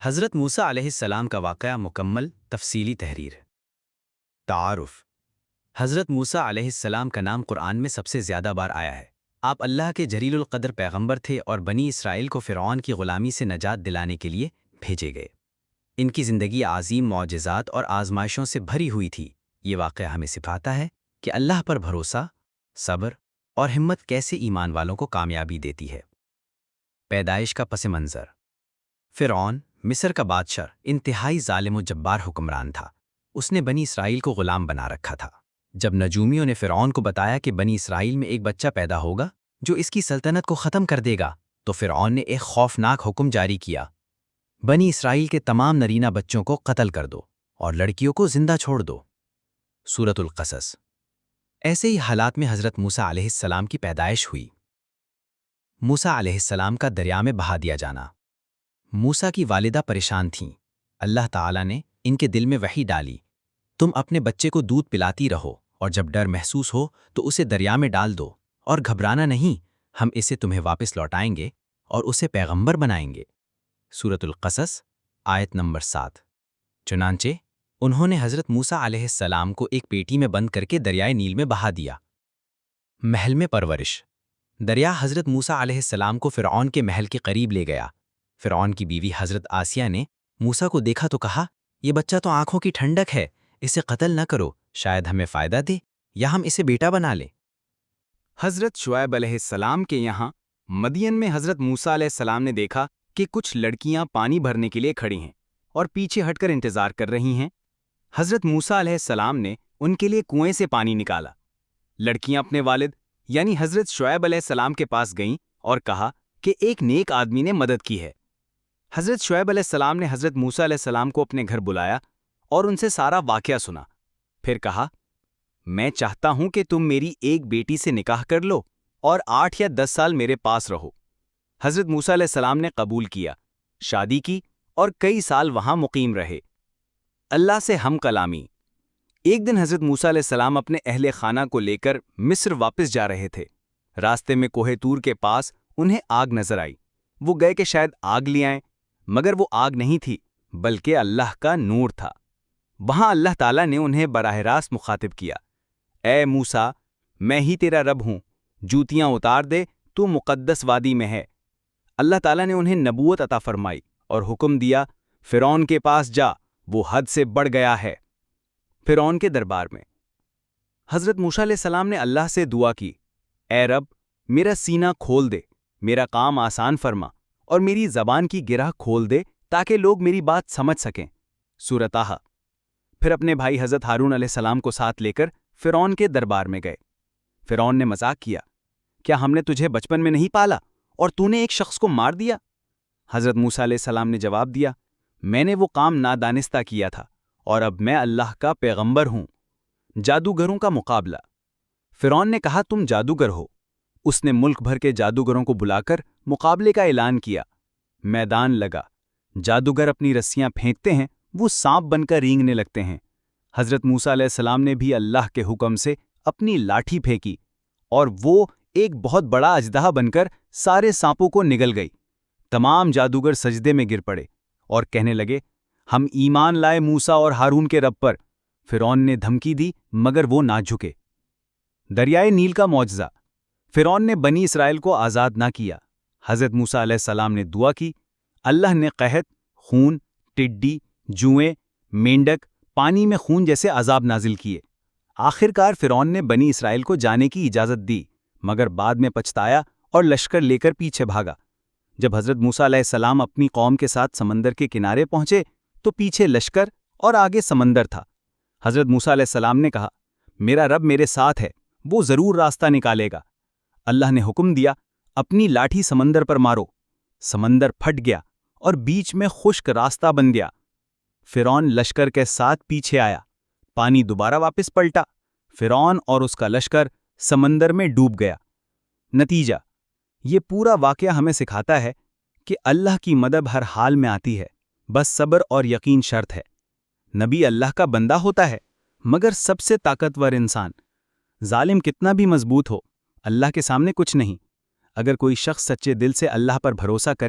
حضرت موسیٰ علیہ السلام کا واقعہ مکمل تفصیلی تحریر۔ تعارف۔ حضرت موسیٰ علیہ السلام کا نام قرآن میں سب سے زیادہ بار آیا ہے۔ آپ اللہ کے جلیل القدر پیغمبر تھے اور بنی اسرائیل کو فرعون کی غلامی سے نجات دلانے کے لیے بھیجے گئے۔ ان کی زندگی عظیم معجزات اور آزمائشوں سے بھری ہوئی تھی۔ یہ واقعہ ہمیں سکھاتا ہے کہ اللہ پر بھروسہ، صبر اور ہمت کیسے ایمان والوں کو کامیابی دیتی ہے۔ پیدائش کا پس منظر۔ فرعون مصر کا بادشاہ انتہائی ظالم و جبار حکمران تھا۔ اس نے بنی اسرائیل کو غلام بنا رکھا تھا۔ جب نجومیوں نے فرعون کو بتایا کہ بنی اسرائیل میں ایک بچہ پیدا ہوگا جو اس کی سلطنت کو ختم کر دے گا، تو فرعون نے ایک خوفناک حکم جاری کیا: بنی اسرائیل کے تمام نرینہ بچوں کو قتل کر دو اور لڑکیوں کو زندہ چھوڑ دو۔ سورۃ القصص۔ ایسے ہی حالات میں حضرت موسیٰ علیہ السلام کی پیدائش ہوئی۔ موسیٰ علیہ السلام کا دریا میں بہا دیا جانا۔ موسیٰ کی والدہ پریشان تھیں۔ اللہ تعالیٰ نے ان کے دل میں وحی ڈالی: تم اپنے بچے کو دودھ پلاتی رہو اور جب ڈر محسوس ہو تو اسے دریا میں ڈال دو، اور گھبرانا نہیں، ہم اسے تمہیں واپس لوٹائیں گے اور اسے پیغمبر بنائیں گے۔ سورۃ القصص، آیت نمبر 7۔ چنانچہ انہوں نے حضرت موسیٰ علیہ السلام کو ایک پیٹی میں بند کر کے دریائے نیل میں بہا دیا۔ محل میں پرورش۔ دریا حضرت موسیٰ علیہ السلام کو فرعون کے محل کے قریب لے گیا۔ فرعون کی بیوی حضرت آسیہ نے موسیٰ کو دیکھا تو کہا: یہ بچہ تو آنکھوں کی ٹھنڈک ہے، اسے قتل نہ کرو، شاید ہمیں فائدہ دے یا ہم اسے بیٹا بنا لیں۔ حضرت شعیب علیہ السلام کے یہاں مدین میں حضرت موسیٰ علیہ السلام نے دیکھا کہ کچھ لڑکیاں پانی بھرنے کے لیے کھڑی ہیں اور پیچھے ہٹ کر انتظار کر رہی ہیں۔ حضرت موسیٰ علیہ السلام نے ان کے لیے کنویں سے پانی نکالا۔ لڑکیاں اپنے والد یعنی حضرت شعیب علیہ السلام کے پاس گئیں اور کہا کہ ایک نیک آدمی نے مدد کی ہے۔ حضرت شعیب علیہ السلام نے حضرت موسیٰ علیہ السلام کو اپنے گھر بلایا اور ان سے سارا واقعہ سنا۔ پھر کہا: میں چاہتا ہوں کہ تم میری ایک بیٹی سے نکاح کر لو اور 8 یا 10 سال میرے پاس رہو۔ حضرت موسیٰ علیہ السلام نے قبول کیا، شادی کی اور کئی سال وہاں مقیم رہے۔ اللہ سے ہم کلامی۔ ایک دن حضرت موسیٰ علیہ السلام اپنے اہل خانہ کو لے کر مصر واپس جا رہے تھے۔ راستے میں کوہ طور کے پاس انہیں آگ نظر آئی۔ وہ گئے کہ شاید آگ لے آئیں، مگر وہ آگ نہیں تھی بلکہ اللہ کا نور تھا۔ وہاں اللہ تعالیٰ نے انہیں براہ راست مخاطب کیا: اے موسیٰ، میں ہی تیرا رب ہوں، جوتیاں اتار دے، تو مقدس وادی میں ہے۔ اللہ تعالیٰ نے انہیں نبوت عطا فرمائی اور حکم دیا: فرعون کے پاس جا، وہ حد سے بڑھ گیا ہے۔ فرعون کے دربار میں حضرت موسیٰ علیہ السلام نے اللہ سے دعا کی: اے رب، میرا سینہ کھول دے، میرا کام آسان فرما اور میری زبان کی گرہ کھول دے تاکہ لوگ میری بات سمجھ سکیں۔ سورۃ طٰہٰ۔ پھر اپنے بھائی حضرت ہارون علیہ السلام کو ساتھ لے کر فرعون کے دربار میں گئے۔ فرعون نے مذاق کیا: کیا ہم نے تجھے بچپن میں نہیں پالا اور تو نے ایک شخص کو مار دیا؟ حضرت موسیٰ علیہ السلام نے جواب دیا: میں نے وہ کام نادانستہ کیا تھا اور اب میں اللہ کا پیغمبر ہوں۔ جادوگروں کا مقابلہ۔ فرعون نے کہا: تم جادوگر ہو۔ اس نے ملک بھر کے جادوگروں کو بلا کر مقابلے کا اعلان کیا۔ میدان لگا۔ جادوگر اپنی رسیاں پھینکتے ہیں، وہ سانپ بن کر رینگنے لگتے ہیں۔ حضرت موسیٰ علیہ السلام نے بھی اللہ کے حکم سے اپنی لاٹھی پھینکی اور وہ ایک بہت بڑا اژدہا بن کر سارے سانپوں کو نگل گئی۔ تمام جادوگر سجدے میں گر پڑے اور کہنے لگے: ہم ایمان لائے موسیٰ اور ہارون کے رب پر۔ فرعون نے دھمکی دی مگر وہ نہ جھکے۔ دریائے نیل کا معجزہ۔ فرعون نے بنی اسرائیل کو آزاد نہ کیا۔ حضرت موسیٰ علیہ السلام نے دعا کی، اللہ نے قحط، خون، ٹڈی، جوئیں، مینڈک، پانی میں خون جیسے عذاب نازل کیے۔ آخر کار فرعون نے بنی اسرائیل کو جانے کی اجازت دی مگر بعد میں پچھتایا اور لشکر لے کر پیچھے بھاگا۔ جب حضرت موسیٰ علیہ السلام اپنی قوم کے ساتھ سمندر کے کنارے پہنچے تو پیچھے لشکر اور آگے سمندر تھا۔ حضرت موسیٰ علیہ السلام نے کہا: میرا رب میرے ساتھ ہے، وہ ضرور راستہ نکالے گا۔ اللہ نے حکم دیا: اپنی لاٹھی سمندر پر مارو۔ سمندر پھٹ گیا اور بیچ میں خشک راستہ بن گیا۔ فرعون لشکر کے ساتھ پیچھے آیا۔ پانی دوبارہ واپس پلٹا۔ فرعون اور اس کا لشکر سمندر میں ڈوب گیا۔ نتیجہ: یہ پورا واقعہ ہمیں سکھاتا ہے کہ اللہ کی مدد ہر حال میں آتی ہے، بس صبر اور یقین شرط ہے۔ نبی اللہ کا بندہ ہوتا ہے مگر سب سے طاقتور انسان۔ ظالم کتنا بھی مضبوط ہو، اللہ کے سامنے کچھ نہیں۔ اگر کوئی شخص سچے دل سے اللہ پر بھروسہ کرے